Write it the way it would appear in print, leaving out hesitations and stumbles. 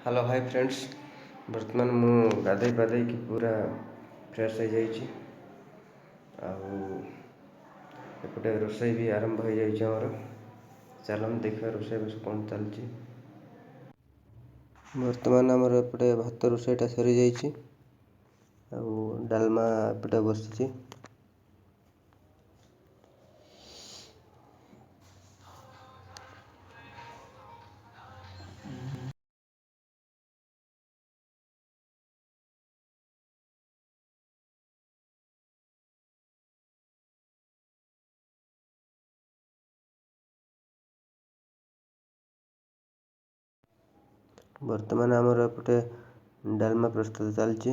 Hello hi friends. बर्तमान मु गाधे पाधे कि पूरा फ्रेश हो जाइए। आउटे रोषे भी आरंभ हो जामर। चलन देखा रोषे बस कौन चलती। बर्तमान आमर एपटे भात रोषेटा सरी जाइए। डालमा एपटे बसी। बर्तमान आमर एपटे डालमा प्रस्तुत चलती।